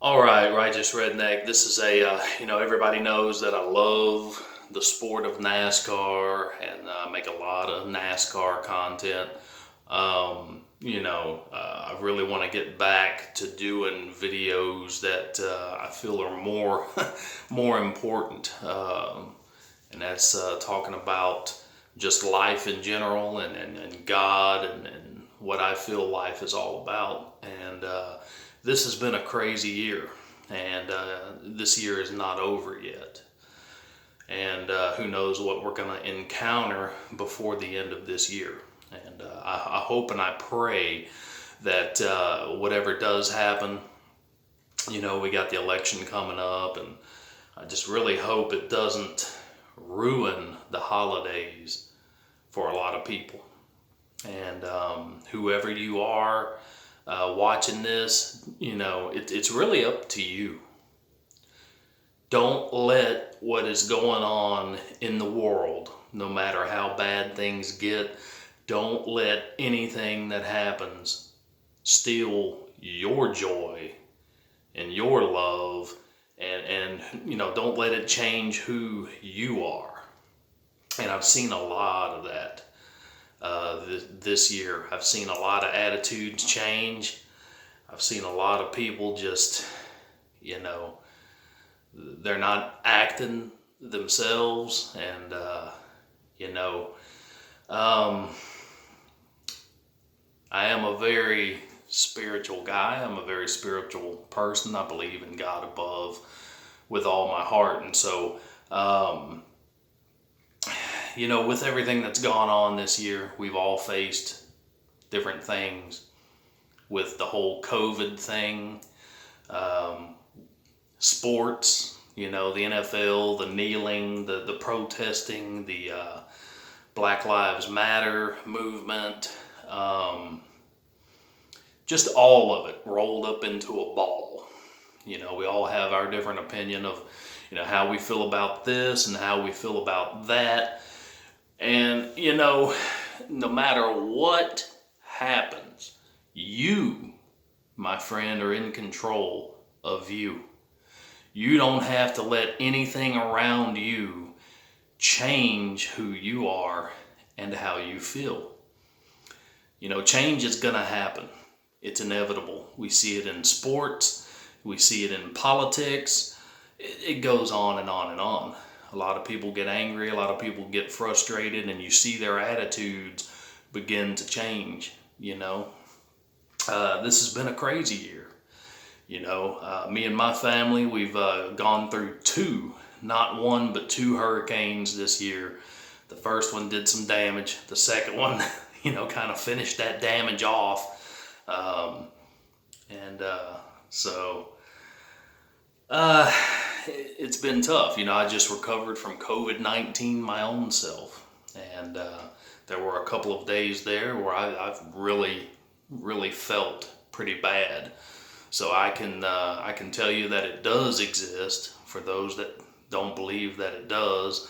All right, Righteous Redneck. This is everybody knows that I love the sport of NASCAR and make a lot of NASCAR content. I really want to get back to doing videos that I feel are more, more important. And that's talking about just life in general and God and what I feel life is all about. And this has been a crazy year, and this year is not over yet. And who knows what we're going to encounter before the end of this year. And I hope and I pray that whatever does happen, we got the election coming up, and I just really hope it doesn't ruin the holidays for a lot of people. And whoever you are watching this, it's really up to you. Don't let what is going on in the world, no matter how bad things get, don't let anything that happens steal your joy and your love, and don't let it change who you are. And I've seen a lot of that this year. I've seen a lot of attitudes change. I've seen a lot of people just, they're not acting themselves, and I am a very spiritual guy. I'm a very spiritual person. I believe in God above with all my heart. And so, with everything that's gone on this year, we've all faced different things with the whole COVID thing, sports, the NFL, the kneeling, the protesting, the Black Lives Matter movement, just all of it rolled up into a ball. We all have our different opinion of, how we feel about this and how we feel about that. And, no matter what happens, you, my friend, are in control of you. You don't have to let anything around you change who you are and how you feel. Change is going to happen. It's inevitable. We see it in sports. We see it in politics. It goes on and on and on. A lot of people get angry. A lot of people get frustrated, and you see their attitudes begin to change. This has been a crazy year. Me and my family, we've gone through not one, but two hurricanes this year. The first one did some damage. The second one, kind of finished that damage off. It's been tough. I just recovered from COVID-19 my own self. And there were a couple of days there where I've really, really felt pretty bad. So I can tell you that it does exist. For those that don't believe that it does,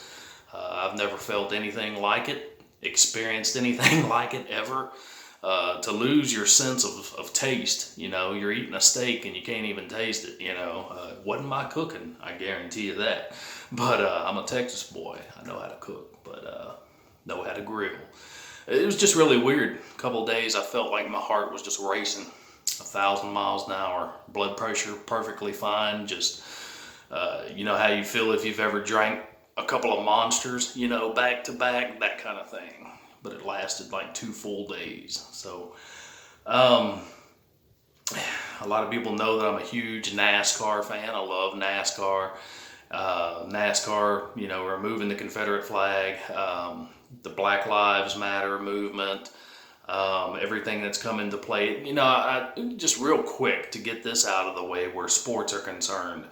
I've never felt anything like it, experienced anything like it ever. To lose your sense of taste, you're eating a steak and you can't even taste it, it wasn't my cooking, I guarantee you that. But I'm a Texas boy. I know how to cook, but know how to grill. It was just really weird. A couple of days I felt like my heart was just racing 1,000 miles an hour, blood pressure perfectly fine. Just, how you feel if you've ever drank a couple of monsters, back to back, that kind of thing. But it lasted like 2 full days. So, a lot of people know that I'm a huge NASCAR fan. I love NASCAR. NASCAR, removing the Confederate flag, the Black Lives Matter movement, everything that's come into play. Just real quick to get this out of the way where sports are concerned.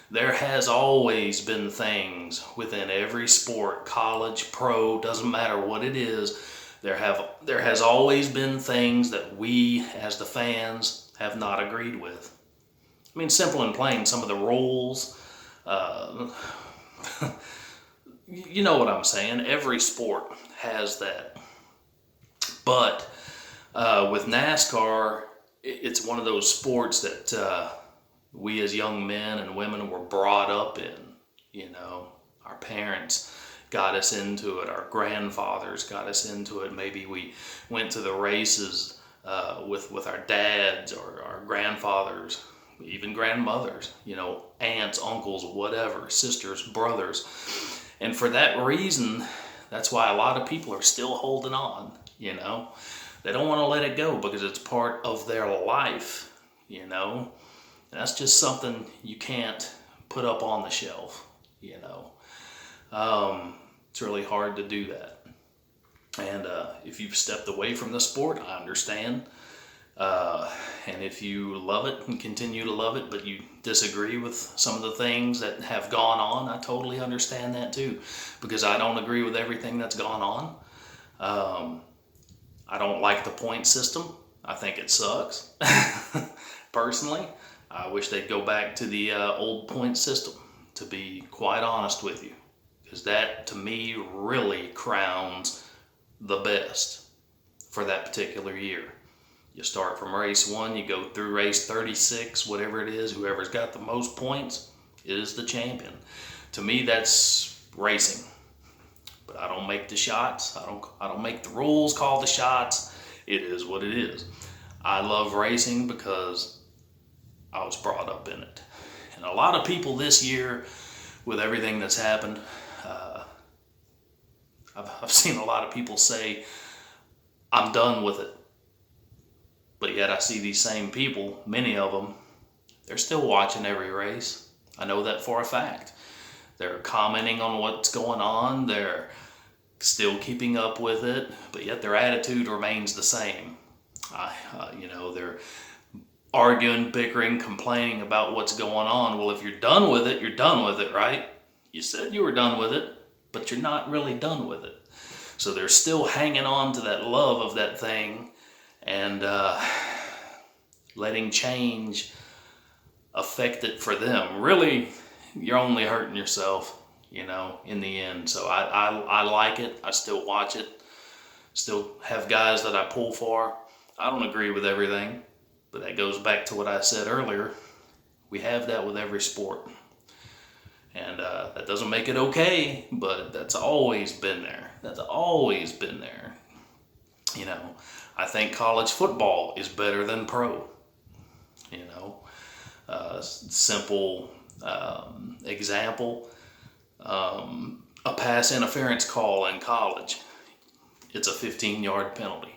There has always been things within every sport, college, pro, doesn't matter what it is. There has always been things that we, as the fans, have not agreed with. I mean, simple and plain, some of the rules, you know what I'm saying. Every sport has that. But with NASCAR, it's one of those sports that we as young men and women were brought up in. Our parents got us into it. Our grandfathers got us into it. Maybe we went to the races with our dads or our grandfathers, even grandmothers, aunts, uncles, whatever, sisters, brothers. And for that reason, that's why a lot of people are still holding on, They don't want to let it go because it's part of their life, And that's just something you can't put up on the shelf, It's really hard to do that. And if you've stepped away from the sport, I understand. And if you love it and continue to love it, but you disagree with some of the things that have gone on, I totally understand that too, because I don't agree with everything that's gone on. I don't like the point system. I think it sucks. Personally, I wish they'd go back to the old point system, to be quite honest with you, because that to me really crowns the best for that particular year. You start from race 1, you go through race 36, whatever it is, whoever's got the most points is the champion. To me, that's racing. But I don't make the shots. I don't make the rules, call the shots. It is what it is. I love racing because I was brought up in it. And a lot of people this year, with everything that's happened, I've seen a lot of people say, I'm done with it. But yet I see these same people, many of them, they're still watching every race. I know that for a fact. They're commenting on what's going on. They're still keeping up with it, but yet their attitude remains the same. They're arguing, bickering, complaining about what's going on. Well, if you're done with it, you're done with it, right? You said you were done with it, but you're not really done with it. So they're still hanging on to that love of that thing and letting change affect it for them. Really, you're only hurting yourself, in the end. So I like it. I still watch it. Still have guys that I pull for. I don't agree with everything, but that goes back to what I said earlier. We have that with every sport. And that doesn't make it okay, but that's always been there. That's always been there. I think college football is better than pro. Simple example, a pass interference call in college, it's a 15-yard penalty.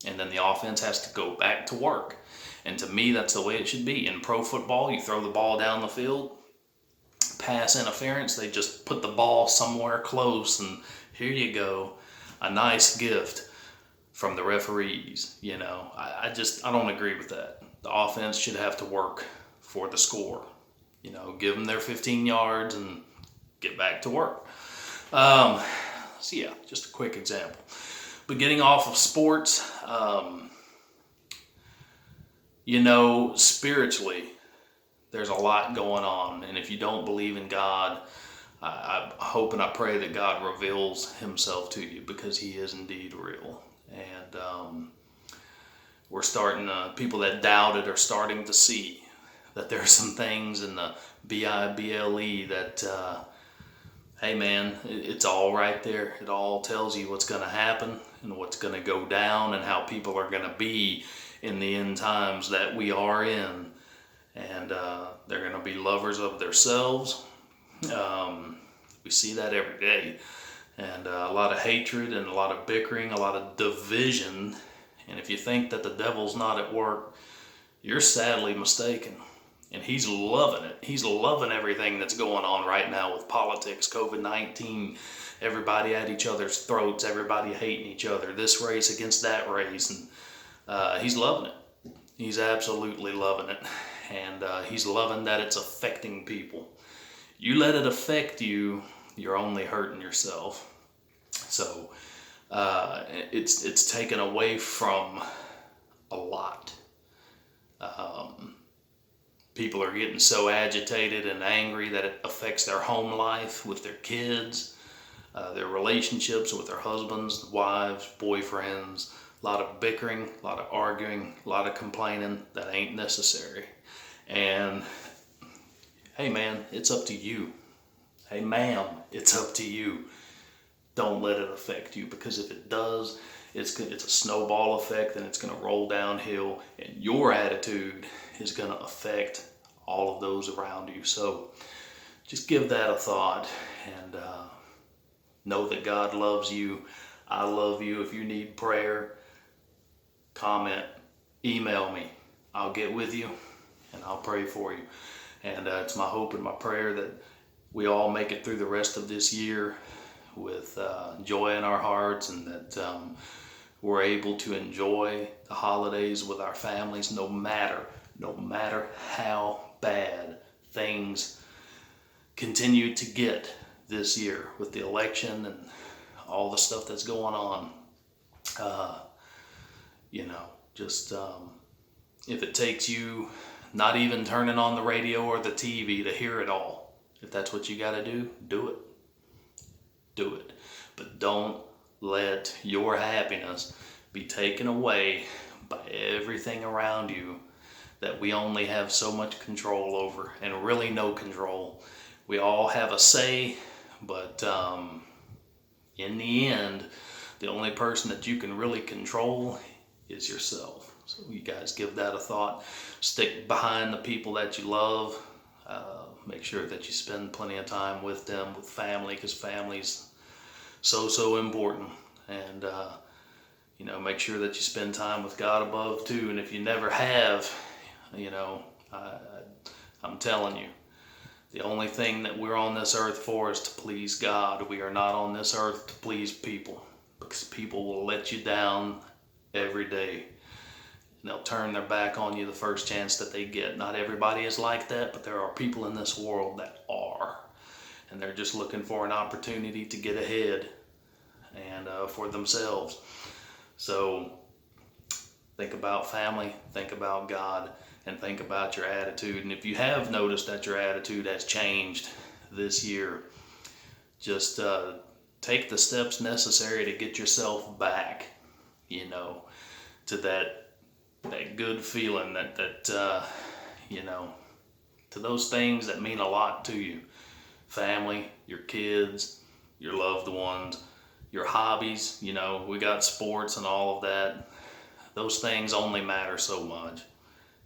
And then the offense has to go back to work. And to me, that's the way it should be. In pro football, you throw the ball down the field, pass interference, they just put the ball somewhere close, and here you go, a nice gift from the referees. I don't agree with that. The offense should have to work for the score. Give them their 15 yards and get back to work. So yeah, just a quick example. But getting off of sports, spiritually, there's a lot going on. And if you don't believe in God, I hope and I pray that God reveals himself to you, because he is indeed real. And we're starting, people that doubted are starting to see that there's some things in the Bible that, hey man, it's all right there. It all tells you what's going to happen and what's going to go down and how people are going to be in the end times that we are in. And they're going to be lovers of themselves. We see that every day. And a lot of hatred and a lot of bickering, a lot of division. And if you think that the devil's not at work, you're sadly mistaken. And he's loving it. He's loving everything that's going on right now with politics, COVID-19, everybody at each other's throats, everybody hating each other, this race against that race. And he's loving it. He's absolutely loving it. And he's loving that it's affecting people. You let it affect you, you're only hurting yourself. So it's taken away from a lot. People are getting so agitated and angry that it affects their home life with their kids, their relationships with their husbands, wives, boyfriends. A lot of bickering, a lot of arguing, a lot of complaining that ain't necessary. And hey man, it's up to you. Hey ma'am, it's up to you. Don't let it affect you, because if it does, it's a snowball effect, and it's going to roll downhill, and your attitude is going to affect all of those around you. So just give that a thought, and know that God loves you. I love you. If you need prayer, comment, email me. I'll get with you and I'll pray for you. And it's my hope and my prayer that we all make it through the rest of this year with joy in our hearts, and that we're able to enjoy the holidays with our families, no matter how bad things continue to get this year with the election and all the stuff that's going on. Just if it takes you not even turning on the radio or the TV to hear it all, if that's what you got to do, do it. Do it. But don't let your happiness be taken away by everything around you that we only have so much control over, and really no control. We all have a say, but in the end, the only person that you can really control is yourself. So you guys give that a thought. Stick behind the people that you love. Make sure that you spend plenty of time with them, with family, because family's so important. And make sure that you spend time with God above too. And if you never have, I'm telling you, the only thing that we're on this earth for is to please God. We are not on this earth to please people, because people will let you down every day. And they'll turn their back on you the first chance that they get. Not everybody is like that, but there are people in this world that are. And they're just looking for an opportunity to get ahead and for themselves. So think about family, think about God, and think about your attitude. And if you have noticed that your attitude has changed this year, just take the steps necessary to get yourself back, to that good feeling, that to those things that mean a lot to you. Family, your kids, your loved ones, your hobbies. We got sports and all of that. Those things only matter so much.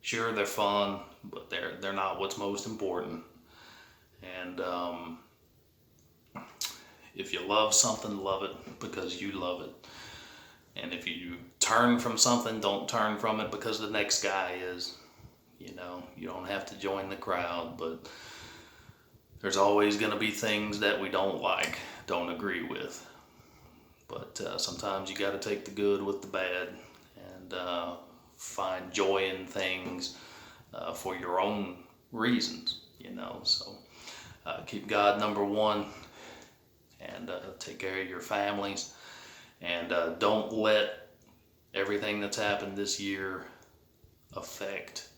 Sure, they're fun, but they're not what's most important. And if you love something, love it because you love it. And if you turn from something, don't turn from it because the next guy is. You don't have to join the crowd, but there's always going to be things that we don't like, don't agree with. But sometimes you got to take the good with the bad, and find joy in things for your own reasons, So keep God number one, and take care of your families. And don't let everything that's happened this year affect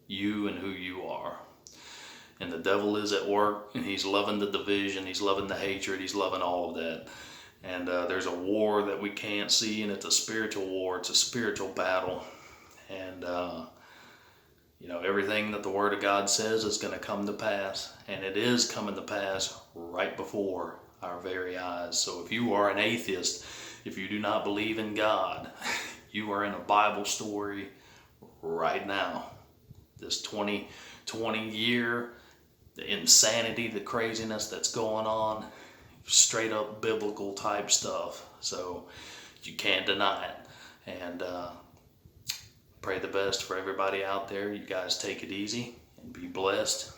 you and who you are. And the devil is at work, and he's loving the division, he's loving the hatred, he's loving all of that. And there's a war that we can't see, and it's a spiritual war, it's a spiritual battle. And everything that the Word of God says is going to come to pass, and it is coming to pass right before our very eyes. So if you are an atheist, if you do not believe in God, you are in a Bible story right now. This 2020 year, the insanity, the craziness that's going on, straight up biblical type stuff. So you can't deny it. And pray the best for everybody out there. You guys take it easy and be blessed.